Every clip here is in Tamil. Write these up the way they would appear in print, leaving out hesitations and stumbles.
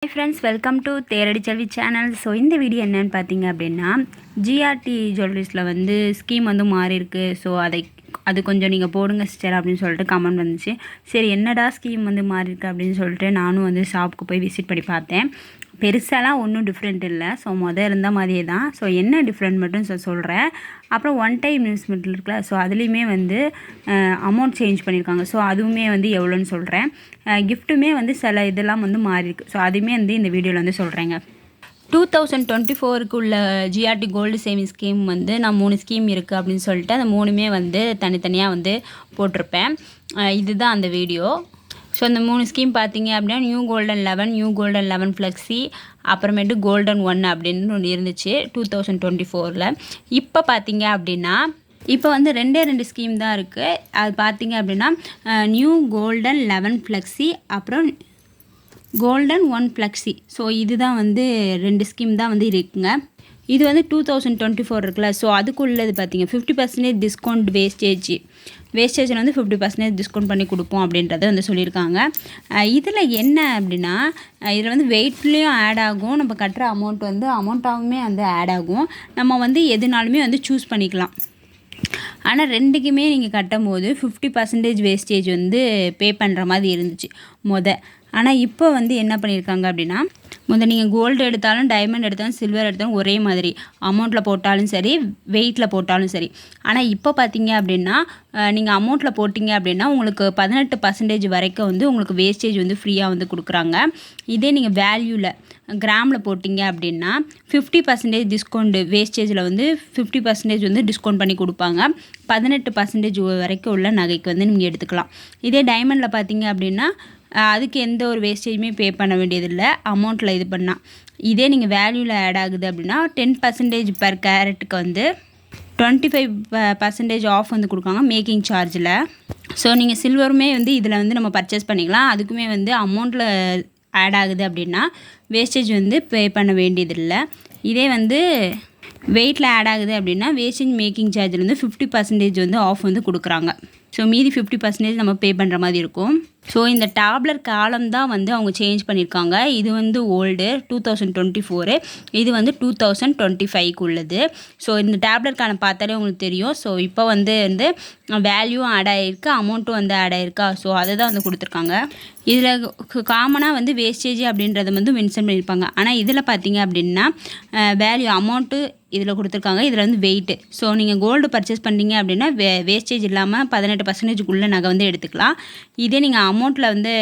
Hi friends, welcome to Theradi Selvi channel. So இந்த வீடியோ என்னன்னு பார்த்தீங்க அப்படின்னா, ஜிஆர்டி ஜுவல்லரிஸில் வந்து ஸ்கீம் வந்து மாறி இருக்கு. ஸோ அது கொஞ்சம் நீங்கள் போடுங்க சிஸ்டர் அப்படின்னு சொல்லிட்டு கமெண்ட் வந்துச்சு. சரி என்னடா ஸ்கீம் வந்து மாறி இருக்கு அப்படின்னு சொல்லிட்டு நானும் வந்து ஷாப்புக்கு போய் விசிட் பண்ணி பார்த்தேன். பெருசாலாம் ஒன்றும் டிஃப்ரெண்ட் இல்லை. ஸோ இருந்த மாதிரியே தான். ஸோ என்ன டிஃப்ரெண்ட் மட்டும் சொல்கிறேன். அப்புறம் ஒன் டைம் இன்வெஸ்ட்மெண்ட் இருக்குல்ல, ஸோ அதுலேயுமே வந்து அமௌண்ட் சேஞ்ச் பண்ணியிருக்காங்க. ஸோ அதுவுமே வந்து எவ்வளோன்னு சொல்கிறேன். கிஃப்ட்டுமே வந்து சில இதெல்லாம் வந்து மாறியிருக்கு. ஸோ அதுவுமே வந்து இந்த வீடியோவில் வந்து சொல்கிறேங்க. 2024 உள்ள ஜிஆர்டி கோல்டு சேவிங் ஸ்கீம் வந்து நான் 3 ஸ்கீம் இருக்குது அப்படின்னு சொல்லிட்டு அந்த 3மே வந்து தனித்தனியாக வந்து போட்டிருப்பேன். இதுதான் அந்த வீடியோ. ஸோ அந்த 3 ஸ்கீம் பார்த்தீங்க அப்படின்னா new golden 11, new golden 11 flexi, அப்புறமேட்டு கோல்டன் 1 அப்படின்னு ஒன்று இருந்துச்சு 2024. இப்போ பார்த்தீங்க அப்படின்னா இப்போ வந்து 2 ஸ்கீம் தான் இருக்குது. அது பார்த்தீங்க அப்படின்னா நியூ கோல்டன் 11 ஃப்ளெக்ஸி, அப்புறம் கோல்டன் 1 ஃப்ளெக்ஸி. ஸோ இதுதான் வந்து 2 ஸ்கீம் தான் வந்து இருக்குங்க. இது வந்து 2024 இருக்குல்ல, ஸோ அதுக்குள்ளது பார்த்தீங்க 50% டிஸ்கவுண்ட் வேஸ்டேஜில் வந்து 50% டிஸ்கவுண்ட் பண்ணி கொடுப்போம் அப்படின்றத வந்து சொல்லியிருக்காங்க. இதில் என்ன அப்படின்னா, இதில் வந்து வெயிட்லேயும் ஆட் ஆகும், நம்ம கட்டுற அமௌண்ட் வந்து அமௌண்ட்டாகவுமே வந்து ஆட் ஆகும். நம்ம வந்து எதுனாலுமே வந்து சூஸ் பண்ணிக்கலாம். ஆனால் 2க்குமே நீங்கள் கட்டும் போது 50% வேஸ்டேஜ் வந்து பே பண்ணுற மாதிரி இருந்துச்சு ஆனால் இப்போ வந்து என்ன பண்ணியிருக்காங்க அப்படின்னா, நீங்கள் கோல்டு எடுத்தாலும் டைமண்ட் எடுத்தாலும் சில்வர் எடுத்தாலும் ஒரே மாதிரி அமௌண்ட்டில் போட்டாலும் சரி, வெயிட்டில் போட்டாலும் சரி. ஆனால் இப்போ பார்த்தீங்க அப்படின்னா நீங்கள் அமௌண்ட்டில் போட்டிங்க அப்படின்னா உங்களுக்கு 18% வரைக்கும் வந்து உங்களுக்கு வேஸ்டேஜ் வந்து ஃப்ரீயாக வந்து கொடுக்குறாங்க. இதே நீங்கள் வேல்யூவில் கிராமில் போட்டிங்க அப்படின்னா 50% டிஸ்கவுண்ட் வேஸ்டேஜில் வந்து 50% வந்து டிஸ்கவுண்ட் பண்ணி கொடுப்பாங்க. 18% வரைக்கும் உள்ள நகைக்கு வந்து நீங்கள் எடுத்துக்கலாம். இதே டைமண்டில் பார்த்தீங்க அப்படின்னா அதுக்கு எந்த ஒரு வேஸ்டேஜுமே பே பண்ண வேண்டியதில்லை அமௌண்ட்டில் இது பண்ணால். இதே நீங்கள் வேல்யூவில் ஆட் ஆகுது அப்படின்னா 10% பெர் கேரட்டுக்கு வந்து 25% ஆஃப் வந்து கொடுக்காங்க மேக்கிங் சார்ஜில். ஸோ நீங்கள் சில்வருமே வந்து இதில் வந்து நம்ம பர்ச்சேஸ் பண்ணிக்கலாம். அதுக்குமே வந்து அமௌண்ட்டில் ஆட் ஆகுது அப்படின்னா வேஸ்டேஜ் வந்து பே பண்ண வேண்டியதில்லை. இதே வந்து வெயிட்டில் ஆட் ஆகுது அப்படின்னா வேஸ்டேஜ் மேக்கிங் சார்ஜில் வந்து 50% வந்து ஆஃப் வந்து கொடுக்குறாங்க. ஸோ மீதி 50% நம்ம பே பண்ணுற மாதிரி இருக்கும். ஸோ இந்த டேப்லர் காலம் தான் வந்து அவங்க சேஞ்ச் பண்ணியிருக்காங்க. இது வந்து ஓல்டு 2024, இது வந்து 2025 உள்ளது. ஸோ இந்த டேப்லர் பார்த்தாலே உங்களுக்கு தெரியும். ஸோ இப்போ வந்து வேல்யூவும் ஆட் ஆகிருக்கு, அமௌண்ட்டும் வந்து ஆட் ஆகிருக்கா. ஸோ அதை தான் வந்து கொடுத்துருக்காங்க. இதில் காமனாக வந்து வேஸ்டேஜ் அப்படின்றத வந்து மென்ஷன் பண்ணியிருப்பாங்க. ஆனால் இதில் பார்த்தீங்க அப்படின்னா வேல்யூ அமௌண்ட்டு இதில் கொடுத்துருக்காங்க, இதில் வந்து வெயிட்டு. ஸோ நீங்கள் கோல்டு பர்ச்சேஸ் பண்ணிங்க அப்படின்னா வேஸ்டேஜ் இல்லாமல் 18%க்குள்ளே நகை வந்து எடுத்துக்கலாம். இதே நீங்கள் அமௌண்ட்டில் வந்து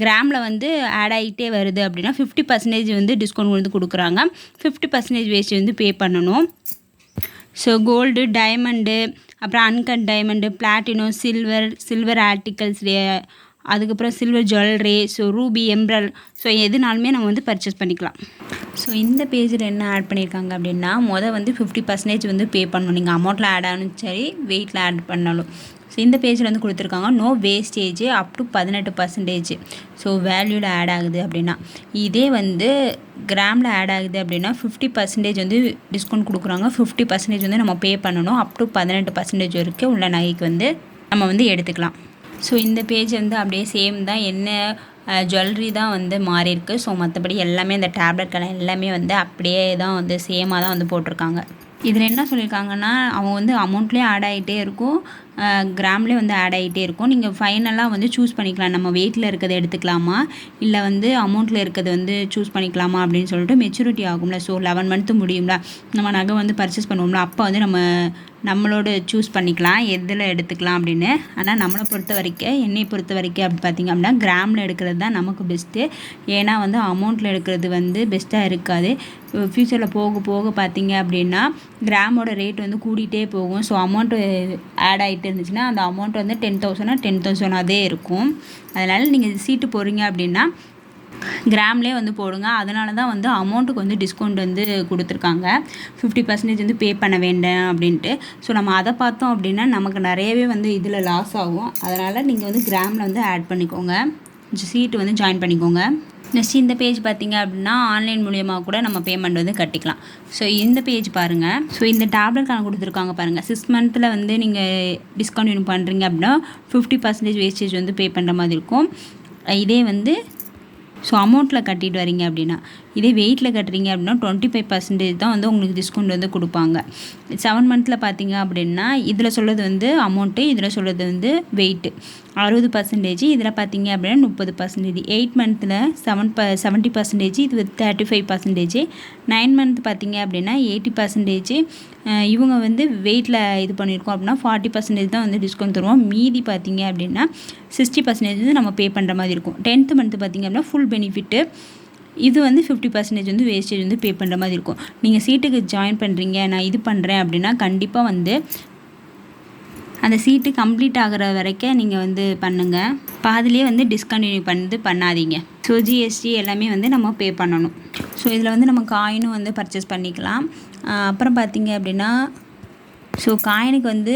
கிராமில் வந்து ஆட் ஆகிட்டே வருது அப்படின்னா 50% வந்து டிஸ்கவுண்ட் வந்து கொடுக்குறாங்க. 50% வேஸ்டேஜ் வந்து பே பண்ணணும். ஸோ கோல்டு, டைமண்டு, அப்புறம் uncut diamond, platinum, silver articles, அதுக்கப்புறம் silver jewellery, so ruby, emerald, so எதுனாலுமே நம்ம வந்து பர்ச்சேஸ் பண்ணிக்கலாம். ஸோ இந்த பேஜில் என்ன ஆட் பண்ணியிருக்காங்க அப்படின்னா வந்து 50% வந்து பே பண்ணணும். நீங்கள் அமௌண்ட்டில் ஆட் ஆனாலும் சரி, வெயிட்டில் ஆட் பண்ணாலும். ஸோ இந்த பேஜில் வந்து கொடுத்துருக்காங்க no wastage up to 18%. So வேல்யூவில் ஆட் ஆகுது அப்படின்னா. இதே வந்து கிராமில் ஆட் ஆகுது அப்படின்னா 50% வந்து டிஸ்கவுண்ட் கொடுக்குறாங்க. 50% வந்து நம்ம பே பண்ணணும். அப் டு 18% வரைக்கும் உள்ள நகைக்கு வந்து நம்ம வந்து எடுத்துக்கலாம். ஸோ இந்த பேஜ் வந்து அப்படியே சேம் தான், என்ன ஜுவல்லரி தான் வந்து மாறி இருக்குது. ஸோ மற்றபடி எல்லாமே இந்த டேப்லெட் கலர் எல்லாமே வந்து அப்படியே தான் வந்து சேமாக தான் வந்து போட்டிருக்காங்க. இதில் என்ன சொல்லியிருக்காங்கன்னா அவங்க வந்து அமௌண்ட்லேயே ஆட் ஆகிட்டே இருக்கும், கிராம்லேயே வந்து ஆட் ஆகிட்டே இருக்கும். நீங்கள் ஃபைனலாக வந்து சூஸ் பண்ணிக்கலாம், நம்ம வெயிட்டில் இருக்கிறத எடுத்துக்கலாமா இல்லை வந்து அமௌண்ட்டில் இருக்கிறது வந்து சூஸ் பண்ணிக்கலாமா அப்படின்னு சொல்லிட்டு. மெச்சூரிட்டி ஆகும்ல, ஸோ 11 மந்த்து முடியும்ல, நம்ம நகை வந்து பர்ச்சேஸ் பண்ணுவோம்ல, அப்போ வந்து நம்மளோட சூஸ் பண்ணிக்கலாம் எதில் எடுத்துக்கலாம் அப்படின்னு. ஆனால் என்னை பொறுத்த வரைக்கும் அப்படி பார்த்திங்க அப்படின்னா கிராமில் எடுக்கிறது தான் நமக்கு பெஸ்ட்டு. ஏன்னா வந்து அமௌண்ட்டில் எடுக்கிறது வந்து பெஸ்ட்டாக இருக்காது. ஃப்யூச்சரில் போக போக பார்த்திங்க அப்படின்னா கிராமோட ரேட் வந்து கூடிகிட்டே போகும். ஸோ அமௌண்ட்டு ஆட் ஆகிட்டு இருந்துச்சுன்னா அந்த அமௌண்ட் வந்து 10,000 அதே இருக்கும். அதனால் நீங்கள் சீட்டு போடுறீங்க அப்படின்னா கிராம்லேயே வந்து போடுங்க. அதனால தான் வந்து அமௌண்ட்டுக்கு வந்து டிஸ்கவுண்ட் வந்து கொடுத்துருக்காங்க. 50% வந்து பே பண்ண வேண்டாம் அப்படின்ட்டு. ஸோ நம்ம அதை பார்த்தோம் அப்படின்னா நமக்கு நிறையவே வந்து இதில் லாஸ் ஆகும். அதனால் நீங்கள் வந்து கிராமில் வந்து ஆட் பண்ணிக்கோங்க, சீட்டு வந்து ஜாயின் பண்ணிக்கோங்க. நெக்ஸ்ட் இந்த பேஜ் பார்த்திங்க அப்படின்னா ஆன்லைன் மூலியமாக கூட நம்ம பேமெண்ட் வந்து கட்டிக்கலாம். ஸோ இந்த பேஜ் பாருங்கள். ஸோ இந்த டேப்லெட் கொடுத்துருக்காங்க பாருங்கள். 6 மந்த்தில் வந்து நீங்கள் டிஸ்கவுண்ட் பண்ணுறீங்க அப்படின்னா 50% வேஸ்டேஜ் வந்து பே பண்ணுற மாதிரி இருக்கும். இதே வந்து ஸோ அமௌண்ட்டில் கட்டிட்டு வரீங்க அப்படின்னா. இதே வெயிட்டில் கட்டுறீங்க அப்படின்னா 25% தான் வந்து உங்களுக்கு டிஸ்கவுண்ட் வந்து கொடுப்பாங்க. 7 மந்த்தில் பார்த்தீங்க அப்படின்னா இதில் சொல்கிறது வந்து அமௌண்ட்டு, இதில் சொல்கிறது வந்து வெயிட்டு 60%, இதில் பார்த்தீங்க அப்படின்னா 30%. 8 மந்த்தில் 70%, இது 35%. 9 மந்த் பார்த்தீங்க அப்படின்னா 80%. இவங்க வந்து வெயிட்டில் இது பண்ணியிருக்கோம் அப்படின்னா 40% தான் வந்து டிஸ்கவுண்ட் தருவோம். மீதி பார்த்தீங்க அப்படின்னா 60% வந்து நம்ம பே பண்ணுற மாதிரி இருக்கும். 10th மந்த் பார்த்தீங்க அப்படின்னா ஃபுல் பெனிஃபிட்டு. இது வந்து 50% வந்து வேஸ்டேஜ் வந்து பே பண்ணுற மாதிரி இருக்கும். நீங்கள் சீட்டுக்கு ஜாயின் பண்ணுறீங்க, நான் இது பண்ணுறேன் அப்படின்னா கண்டிப்பாக வந்து அந்த சீட்டு கம்ப்ளீட் ஆகிற வரைக்கும் நீங்கள் வந்து பண்ணுங்கள். பாதிலே வந்து டிஸ்கண்டினியூ பண்ணாதீங்க. ஸோ ஜிஎஸ்டி எல்லாமே வந்து நம்ம பே பண்ணணும். ஸோ இதில் வந்து நம்ம காயினும் வந்து பர்ச்சேஸ் பண்ணிக்கலாம். அப்புறம் பார்த்தீங்க அப்படின்னா ஸோ காயினுக்கு வந்து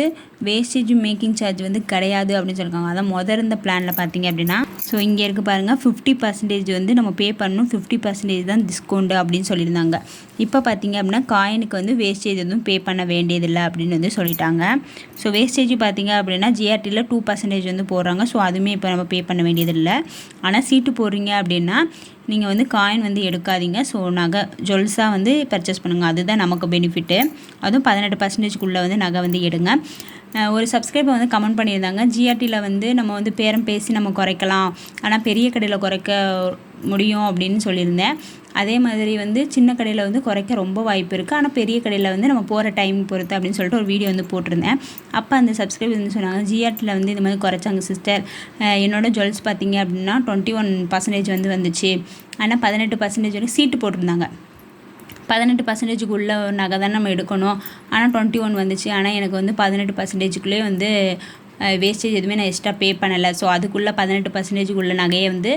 வேஸ்டேஜ் மேக்கிங் சார்ஜ் வந்து கிடையாது அப்படின்னு சொல்லியிருக்காங்க. அதான் இருந்த பிளானில் பார்த்தீங்க அப்படின்னா ஸோ இங்கே இருக்குது பாருங்கள், 50% வந்து நம்ம பே பண்ணணும், 50% தான் டிஸ்கவுண்ட் அப்படின்னு சொல்லியிருந்தாங்க. இப்போ பார்த்தீங்க அப்படின்னா காயினுக்கு வந்து வேஸ்டேஜ் எதுவும் பே பண்ண வேண்டியதில்லை அப்படின்னு வந்து சொல்லிட்டாங்க. ஸோ வேஸ்டேஜ் பார்த்தீங்க அப்படின்னா ஜிஆர்டியில் 2% வந்து போடுறாங்க. ஸோ அதுவுமே இப்போ நம்ம பே பண்ண வேண்டியதில்லை. ஆனால் சீட்டு போடுறீங்க அப்படின்னா நீங்கள் வந்து காயின் வந்து எடுக்காதீங்க. ஸோ நகை ஜுவல்ஸாக வந்து பர்ச்சேஸ் பண்ணுங்கள், அதுதான் நமக்கு பெனிஃபிட்டு. அதுவும் 18%க்குள்ளே வந்து நகை வந்து எடுங்க. ஒரு சப்ஸ்கிரைபர் வந்து கமெண்ட் பண்ணியிருந்தாங்க, ஜிஆர்டியில் வந்து நம்ம வந்து பேரம் பேசி நம்ம குறைக்கலாம், ஆனால் பெரிய கடையில் குறைக்க முடியும் அப்படின்னு சொல்லியிருந்தேன். அதே மாதிரி வந்து சின்ன கடையில் வந்து குறைக்க ரொம்ப வாய்ப்பு இருக்குது, ஆனால் பெரிய கடையில் வந்து நம்ம போகிற டைம் பொறுத்து அப்படின்னு சொல்லிட்டு ஒரு வீடியோ வந்து போட்டிருந்தேன். அப்போ அந்த சப்ஸ்கிரைபர் வந்து சொன்னாங்க, ஜிஆர்டியில் வந்து இந்த மாதிரி குறைச்சாங்க சிஸ்டர், என்னோடய ஜுவல்ஸ் பார்த்தீங்க அப்படின்னா 21% வந்து வந்துச்சு, ஆனால் 18% வரைக்கும் சீட்டு போட்டிருந்தாங்க. 18%க்குள்ளே நகை தான் நம்ம எடுக்கணும், ஆனால் 21 வந்துச்சு, ஆனால் எனக்கு வந்து 18%க்குள்ளே வந்து வேஸ்டேஜ் எதுவுமே நான் எக்ஸ்ட்ரா பே பண்ணலை. ஸோ அதுக்குள்ளே 18%க்குள்ளே நகையை வந்து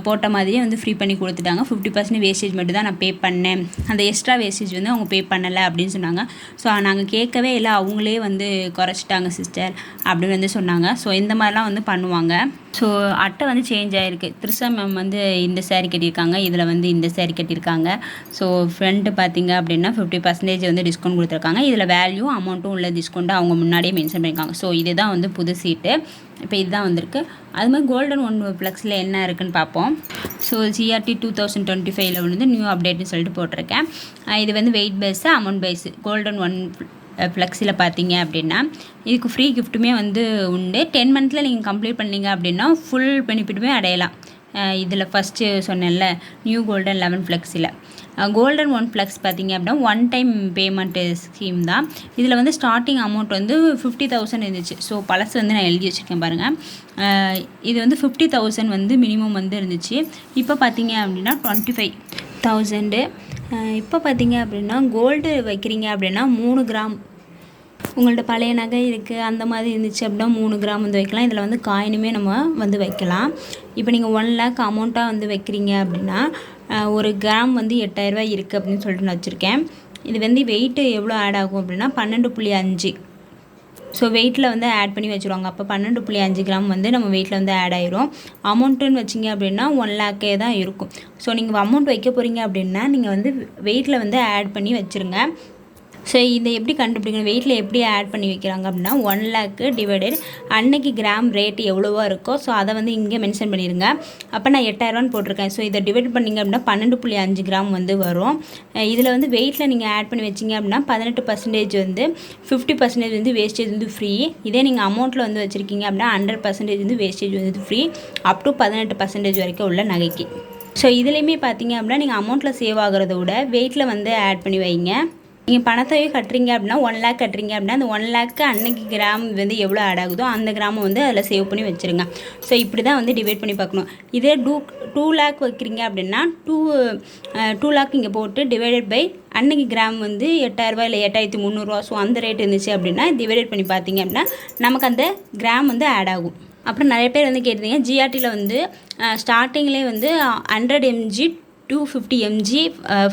போட்ட மாதிரியே வந்து ஃப்ரீ பண்ணி கொடுத்துட்டாங்க. 50% வேஸ்டேஜ் மட்டும் தான் நான் பே பண்ணேன், அந்த எக்ஸ்ட்ரா வேஸ்டேஜ் வந்து அவங்க பே பண்ணலை அப்படின்னு சொன்னாங்க. ஸோ நாங்கள் கேட்கவே இல்லை, அவங்களே வந்து குறைச்சிட்டாங்க சிஸ்டர் அப்படின்னு வந்து சொன்னாங்க. ஸோ இந்த மாதிரிலாம் வந்து பண்ணுவாங்க. ஸோ அட்டை வந்து சேஞ்ச் ஆகிருக்கு. த்ரிஷா மேம் வந்து இந்த சேரீ கட்டியிருக்காங்க, இதில் வந்து இந்த சேரீ கட்டியிருக்காங்க. ஸோ ஃப்ரெண்டு பார்த்தீங்க அப்படின்னா 50% வந்து டிஸ்கவுண்ட் கொடுத்துருக்காங்க. இதில் வேல்யூ அமௌண்ட்டும் உள்ள டிஸ்கவுண்ட்டு அவங்க முன்னாடியே மென்ஷன் பண்ணியிருக்காங்க. ஸோ இதுதான் வந்து புது சீட்டு, இப்போ இதுதான் வந்திருக்கு. அது மாதிரி கோல்டன் 1 ப்ளக்ஸில் என்ன இருக்குதுன்னு பார்ப்போம். ஸோ ஜிஆர்டி 2025 வந்து நியூ அப்டேட்னு சொல்லிட்டு போட்டிருக்கேன். இது வந்து weight base, amount base. Golden 1 ஃப்ளெக்ஸில் பார்த்தீங்க அப்படின்னா இதுக்கு ஃப்ரீ கிஃப்ட்டுமே வந்து உண்டு. 10 மந்த்தில் நீங்கள் கம்ப்ளீட் பண்ணீங்க அப்படின்னா ஃபுல் பெனிஃபிட்டுமே அடையலாம். இதில் ஃபஸ்ட்டு சொன்னேன்ல நியூ கோல்டன் 11 ஃப்ளெக்ஸில். கோல்டன் 1 ஃப்ளெக்ஸ் பார்த்தீங்க அப்படின்னா 1 டைம் பேமெண்ட்டு ஸ்கீம் தான். இதில் வந்து ஸ்டார்டிங் அமௌண்ட் வந்து 50,000 இருந்துச்சு. ஸோ பழசு வந்து நான் எழுதி வச்சுருக்கேன் பாருங்கள். இது வந்து 50,000 வந்து மினிமம் வந்து இருந்துச்சு. இப்போ பார்த்தீங்க அப்படின்னா 25,000. இப்போ பார்த்தீங்க அப்படின்னா கோல்டு வைக்கிறீங்க அப்படின்னா 3 கிராம் உங்கள்ட்ட பழைய நகை இருக்குது அந்த மாதிரி இருந்துச்சு அப்படின்னா 3 கிராம் வந்து வைக்கலாம். இதில் வந்து காயினுமே நம்ம வந்து வைக்கலாம். இப்போ நீங்கள் 1 லேக் அமௌண்ட்டாக வந்து வைக்கிறீங்க அப்படின்னா 1 கிராம் வந்து 8,000 ரூபாய் இருக்குது அப்படின்னு சொல்லிட்டு நான் வச்சுருக்கேன். இது வந்து வெயிட்டு எவ்வளோ ஆட் ஆகும் அப்படின்னா 12.5. ஸோ வெயிட்டில் வந்து ஆட் பண்ணி வச்சுருவாங்க. அப்போ 12.5 கிராம் வந்து நம்ம வெயிட்டில் வந்து ஆட் ஆயிரும். அமௌண்ட்டுன்னு வச்சிங்க அப்படின்னா 1 லேக்கே தான் இருக்கும். ஸோ நீங்கள் அமௌண்ட் வைக்க போகிறீங்க அப்படின்னா நீங்கள் வந்து வெயிட்டில் வந்து ஆட் பண்ணி வச்சுருங்க. ஸோ இதை எப்படி கண்டுபிடிக்கணும், வெயிட்டில் எப்படி ஆட் பண்ணி வைக்கிறாங்க அப்படின்னா 1 லேக்கு டிவைடட் அன்னைக்கு கிராம் ரேட்டு எவ்வளோவா இருக்கோ ஸோ அதை வந்து இங்கே மென்ஷன் பண்ணிடுங்க. அப்போ நான் 8,000 போட்டிருக்கேன். ஸோ இதை டிவைட் பண்ணிங்க அப்படின்னா 12.5 கிராம் வந்து வரும். இதில் வந்து வெயிட்டில் நீங்கள் ஆட் பண்ணி வச்சிங்க அப்படின்னா 18% வந்து 50% வந்து வேஸ்டேஜ் வந்து ஃப்ரீ. இதே நீங்கள் அமௌண்ட்டில் வந்து வச்சுருக்கீங்க அப்படின்னா 100% வந்து வேஸ்டேஜ் வந்து ஃப்ரீ அப் டு 18% வரைக்கும் உள்ள நகைக்கு. ஸோ இதுலேயுமே பார்த்தீங்க அப்படின்னா நீங்கள் அமௌண்ட்டில் சேவ் ஆகிறத விட வெயிட்டில் வந்து ஆட் பண்ணி வைங்க. நீங்கள் பணத்தையே கட்டுறீங்க அப்படின்னா 1 லேக் கட்டுறீங்க அப்படின்னா அந்த 1 லேக்கு அன்னைக்கு கிராம் வந்து எவ்வளோ ஆட் ஆகுதோ அந்த கிராமை வந்து அதில் சேவ் பண்ணி வச்சுருங்க. ஸோ இப்படி தான் வந்து டிவைட் பண்ணி பார்க்கணும். இதே 2 லேக் வைக்கிறீங்க அப்படின்னா 2 லேக் இங்கே போட்டு டிவைடட் பை அன்னைக்கு கிராம் வந்து 8,000 ரூபாய் இல்லை 8,300 ஸோ அந்த ரேட் இருந்துச்சு அப்படின்னா டிவைடட் பண்ணி பார்த்தீங்க அப்படின்னா நமக்கு அந்த கிராம் வந்து ஆட் ஆகும். அப்புறம் நிறைய பேர் வந்து கேட்டிருந்தீங்க, ஜிஆர்டியில் வந்து ஸ்டார்டிங்லேயே வந்து 100 mg 250 mg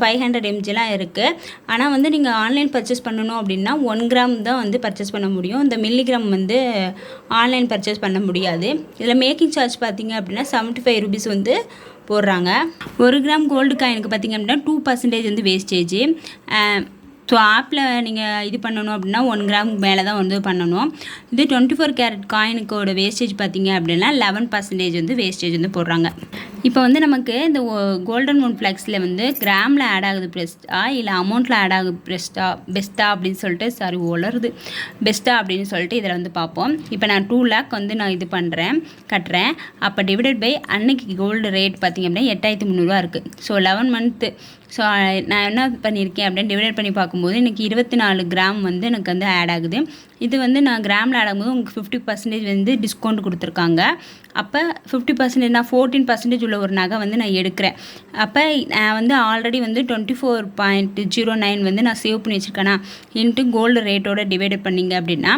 500 mgலாம் இருக்குது. ஆனால் வந்து நீங்கள் ஆன்லைன் பர்ச்சேஸ் பண்ணணும் அப்படின்னா 1 கிராம் தான் வந்து பர்ச்சேஸ் பண்ண முடியும். இந்த மில்லிகிராம் வந்து ஆன்லைன் பர்ச்சேஸ் பண்ண முடியாது. இதில் மேக்கிங் சார்ஜ் பார்த்தீங்க அப்படின்னா 75 rupees வந்து போடுறாங்க. 1 கிராம் கோல்டு காயினுக்கு பார்த்திங்க அப்படின்னா 2% வந்து வேஸ்டேஜ். ஸோ ஆப்பில் நீங்கள் இது பண்ணணும் அப்படின்னா 1 கிராமுக்கு மேலே தான் வந்து பண்ணணும். இது 24 கேரட் காயினுக்கோட வேஸ்டேஜ் பார்த்தீங்க அப்படின்னா 11% வந்து வேஸ்டேஜ் வந்து போடுறாங்க. இப்போ வந்து நமக்கு இந்த கோல்டன் மூன் ஃப்ளெக்ஸில் வந்து கிராமில் ஆட் ஆகுது பெஸ்ட்டா இல்லை அமௌண்ட்டில் ஆட் ஆகுது பெஸ்ட்டா அப்படின்னு சொல்லிட்டு பெஸ்ட்டா அப்படின்னு சொல்லிட்டு இதில் வந்து பார்ப்போம். இப்போ நான் 2 லேக் வந்து நான் இது கட்டுறேன். அப்போ டிவைடட் பை அன்னைக்கு கோல்டு ரேட் பார்த்திங்க அப்படின்னா 8300 இருக்குது. So 11 month. ஸோ நான் என்ன பண்ணியிருக்கேன் அப்படின்னு டிவைட் பண்ணி பார்க்கும்போது எனக்கு 24 கிராம் வந்து எனக்கு வந்து ஆட் ஆகுது. இது வந்து நான் கிராமில் ஆட் ஆகும்போது உங்களுக்கு 50% வந்து டிஸ்கவுண்ட் கொடுத்துருக்காங்க. அப்போ 50% நான் 14% உள்ள ஒரு நகை வந்து நான் எடுக்கிறேன். அப்போ நான் வந்து ஆல்ரெடி வந்து 24.09 வந்து நான் சேவ் பண்ணி வச்சுருக்கேன்னா இன்ட்டு கோல்டு ரேட்டோட டிவைட் பண்ணிங்க அப்படின்னா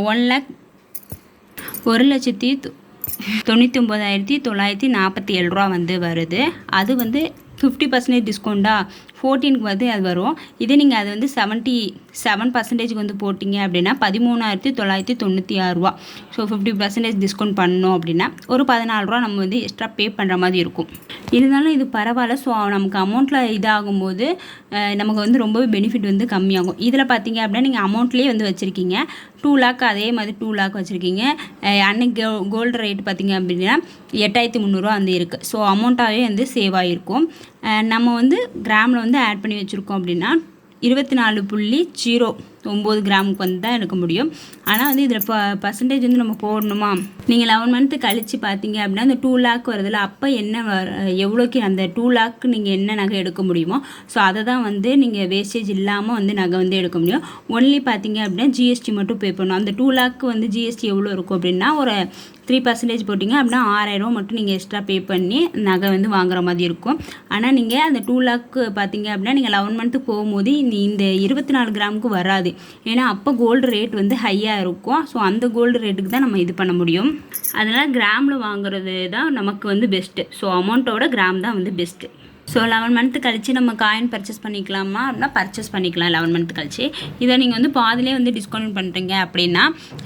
1,99,947 ரூபா வந்து வருது. அது வந்து 50% டிஸ்கவுண்ட்டா 14க்கு வந்து அது வரும். இதே நீங்கள் அது வந்து 77% வந்து போட்டிங்க அப்படின்னா 13,996 ரூபா. ஸோ 50% டிஸ்கவுண்ட் பண்ணணும் அப்படின்னா ஒரு 14 ரூபா நம்ம வந்து எக்ஸ்ட்ரா பே பண்ணுற மாதிரி இருக்கும். இருந்தாலும் இது பரவாயில்ல. ஸோ நமக்கு அமௌண்ட்டில் இதாகும்போது நமக்கு வந்து ரொம்பவே பெனிஃபிட் வந்து கம்மியாகும். இதில் பார்த்தீங்க அப்படின்னா நீங்கள் அமௌண்ட்லேயே வந்து வச்சுருக்கீங்க 2 லேக், அதே மாதிரி 2 லேக் வச்சுருக்கீங்க. அன்னைக்கு கோல்டு ரேட் பார்த்தீங்க அப்படின்னா 8300 ரூபா வந்து இருக்குது. ஸோ அமௌண்ட்டாகவே வந்து சேவ் ஆகிருக்கும். நம்ம வந்து கிராமில் வந்து ஆட் பண்ணி வச்சுருக்கோம் அப்படின்னா 24.09 கிராமுக்கு வந்து தான் எடுக்க முடியும். ஆனால் வந்து இதில் பர்சன்டேஜ் வந்து நம்ம போடணுமா, நீங்கள் 11 மந்த்து கழித்து பார்த்தீங்க அப்படின்னா அந்த 2 லேக் வருதில்ல, அப்போ என்ன எவ்வளோக்கு அந்த 2 லேக்கு நீங்கள் என்ன நகை எடுக்க முடியுமோ ஸோ அதை தான் வந்து நீங்கள் வேஸ்டேஜ் இல்லாமல் வந்து நகை வந்து எடுக்க முடியும். ஒன்லி பார்த்தீங்க அப்படின்னா ஜிஎஸ்டி மட்டும் பே பண்ணணும். அந்த 2 லேக்கு வந்து ஜிஎஸ்டி எவ்வளோ இருக்கும் அப்படின்னா ஒரு 3% போட்டிங்க அப்படின்னா 6000 ரூபா மட்டும் நீங்கள் எக்ஸ்ட்ரா பே பண்ணி நகை வந்து வாங்குற மாதிரி இருக்கும். ஆனால் நீங்கள் அந்த 2 லேக்கு பார்த்தீங்க அப்படின்னா நீங்கள் 11 மந்த்து போகும்போது இந்த 24 கிராமுக்கு வராது. ஏன்னா அப்போ கோல்டு ரேட் வந்து ஹையாக இருக்கும். ஸோ அந்த கோல்டு ரேட்டுக்கு தான் நம்ம இது பண்ண முடியும். அதனால் கிராமில் வாங்குறது தான் நமக்கு வந்து பெஸ்ட்டு. ஸோ அமௌண்ட்டோட கிராம் தான் வந்து பெஸ்ட்டு. ஸோ 11 மந்த்து கழித்து நம்ம காயின் பர்ச்சேஸ் பண்ணிக்கலாமா அப்படின்னா பர்ச்சேஸ் பண்ணிக்கலாம். 11 மந்த்து கழிச்சு இதை நீங்கள் வந்து பாதிலே வந்து டிஸ்கவுண்ட் பண்ணுறீங்க அப்படின்னா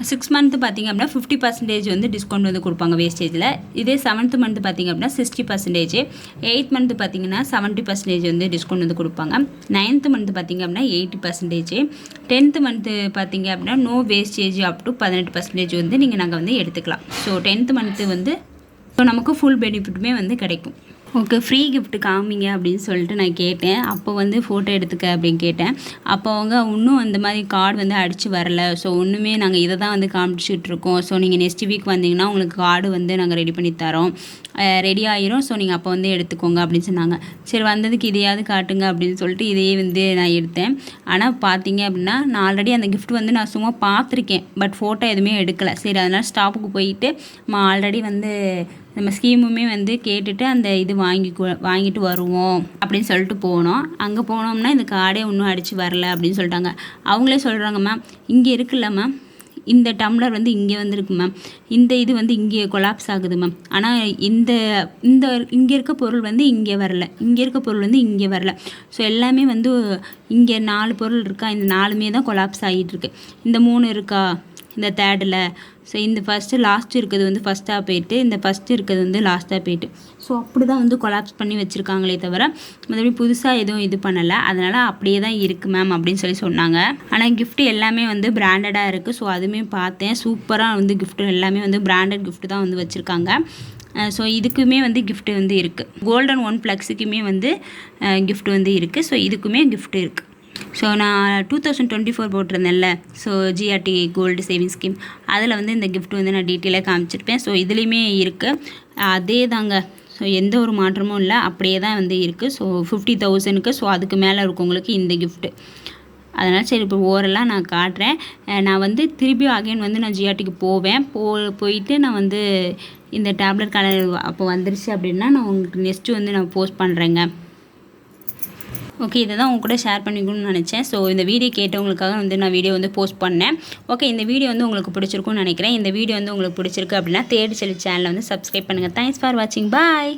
6 மந்த்து பார்த்தீங்க அப்படின்னா 50% வந்து டிஸ்கவுண்ட் வந்து கொடுப்பாங்க வேஸ்டேஜில். இதே 7th மந்த்து பார்த்தீங்க அப்படின்னா 60%, 8th மந்த்து பார்த்தீங்கன்னா 70% வந்து டிஸ்கவுண்ட் வந்து கொடுப்பாங்க. 9th மந்த்து பார்த்தீங்க அப்படின்னா 80%, 10th மந்த்து பார்த்தீங்க அப்படின்னா நோ வேஸ்டேஜ் அப் டு 18% வந்து நீங்கள் நாங்கள் வந்து எடுத்துக்கலாம். ஸோ 10th மந்த்து வந்து ஸோ நமக்கு ஃபுல் பெனிஃபிட்டுமே வந்து கிடைக்கும். ஓகே, ஃப்ரீ கிஃப்ட் காமிங்க அப்படின்னு சொல்லிட்டு நான் கேட்டேன். அப்போ வந்து ஃபோட்டோ எடுத்துக்க அப்படின்னு கேட்டேன். அப்போ அவங்க இன்னும் அந்த மாதிரி கார்டு வந்து அடித்து வரல. ஸோ ஒன்றுமே நாங்கள் இதை தான் வந்து காமிச்சிட்ருக்கோம். ஸோ நீங்கள் நெக்ஸ்ட் வீக் வந்தீங்கன்னா உங்களுக்கு கார்டு வந்து நாங்கள் ரெடி பண்ணி தரோம், ரெடி ஆகிரும். ஸோ நீங்கள் அப்போ வந்து எடுத்துக்கோங்க அப்படின்னு சொன்னாங்க. சரி, வந்ததுக்கு இதையாவது காட்டுங்க அப்படின்னு சொல்லிட்டு இதையே வந்து நான் எடுத்தேன். ஆனால் பார்த்தீங்க அப்படின்னா நான் ஆல்ரெடி அந்த கிஃப்ட் வந்து நான் சும்மா பார்த்துருக்கேன், பட் ஃபோட்டோ எதுவுமே எடுக்கலை. சரி, அதனால் ஸ்டாப்புக்கு போயிட்டு நம்ம ஆல்ரெடி வந்து நம்ம ஸ்கீமுமே வந்து கேட்டுட்டு அந்த இது வாங்கிட்டு வருவோம் அப்படின்னு சொல்லிட்டு போனோம். அங்கே போனோம்னா இந்த கார்டே இன்னும் அடித்து வரல அப்படின்னு சொல்லிட்டாங்க. அவங்களே சொல்கிறாங்க, மேம் இங்கே இருக்குல்ல மேம், இந்த டம்ளர் வந்து இங்கே வந்துருக்கு மேம், இந்த இது வந்து இங்கே கொலாப்ஸ் ஆகுது மேம், ஆனால் இந்த இங்கே இருக்க பொருள் வந்து இங்கே வரல, இங்கே இருக்க பொருள் வந்து இங்கே வரல. ஸோ எல்லாமே வந்து இங்கே 4 பொருள் இருக்கா, இந்த 4மே தான் கொலாப்ஸ் ஆகிட்டுருக்கு. இந்த 3 இருக்கா இந்த தேர்டில். ஸோ இந்த ஃபஸ்ட்டு லாஸ்ட்டு இருக்கிறது வந்து ஃபஸ்ட்டாக போயிட்டு, இந்த ஃபஸ்ட்டு இருக்கிறது வந்து லாஸ்ட்டாக போயிட்டு, ஸோ அப்படி தான் வந்து கொலாப்ஸ் பண்ணி வச்சுருக்காங்களே தவிர மற்றபடி புதுசாக எதுவும் இது பண்ணலை. அதனால் அப்படியே தான் இருக்குது மேம் அப்படின்னு சொல்லி சொன்னாங்க. ஆனால் கிஃப்ட்டு எல்லாமே வந்து பிராண்டடாக இருக்குது. ஸோ அதுவுமே பார்த்தேன், சூப்பராக வந்து கிஃப்ட்டு எல்லாமே வந்து பிராண்டட் கிஃப்ட்டு தான் வந்து வச்சுருக்காங்க. ஸோ இதுக்குமே வந்து கிஃப்ட்டு வந்து இருக்குது. கோல்டன் ஒன் ஃப்ளெக்ஸுக்குமே வந்து கிஃப்ட் வந்து இருக்குது. ஸோ இதுக்குமே கிஃப்ட் இருக்குது. ஸோ நான் 2024 போட்டிருந்தேன்ல, so GRT gold saving scheme, அதில் வந்து இந்த கிஃப்ட் வந்து நான் டீட்டெயிலாக காமிச்சிருப்பேன். ஸோ இதுலேயுமே இருக்குது, அதே தாங்க. ஸோ எந்த ஒரு மாற்றமும் இல்லை, அப்படியே தான் வந்து இருக்குது. ஸோ 50,000க்கு ஸோ அதுக்கு மேலே இருக்கவங்களுக்கு இந்த கிஃப்ட்டு. அதனால் சரி, இப்போ ஓரெல்லாம் நான் காட்டுறேன். நான் வந்து திருப்பி அகைன் வந்து நான் ஜிஆர்டிக்கு போவேன். போயிட்டு நான் வந்து இந்த டேப்லெட் கலர் அப்போ வந்துருச்சு அப்படின்னா நான் உங்களுக்கு நெக்ஸ்ட்டு வந்து நான் போஸ்ட் பண்ணுறேங்க. ஓகே, இதை தான் உங்க கூட ஷேர் பண்ணிக்கணும்னு நினச்சேன். ஸோ இந்த வீடியோ கேட்டவங்களுக்காக வந்து நான் வீடியோ வந்து போஸ்ட் பண்ணேன். ஓகே, இந்த வீடியோ வந்து உங்களுக்கு பிடிச்சிருக்கும்னு நினைக்கிறேன். இந்த வீடியோ வந்து உங்களுக்கு பிடிச்சிருக்கு அப்படின்னா தேடி செல்லி சேனலை வந்து சப்ஸ்கிரைப் பண்ணுங்கள். தேங்க்ஸ் ஃபார் வாட்சிங். பாய்.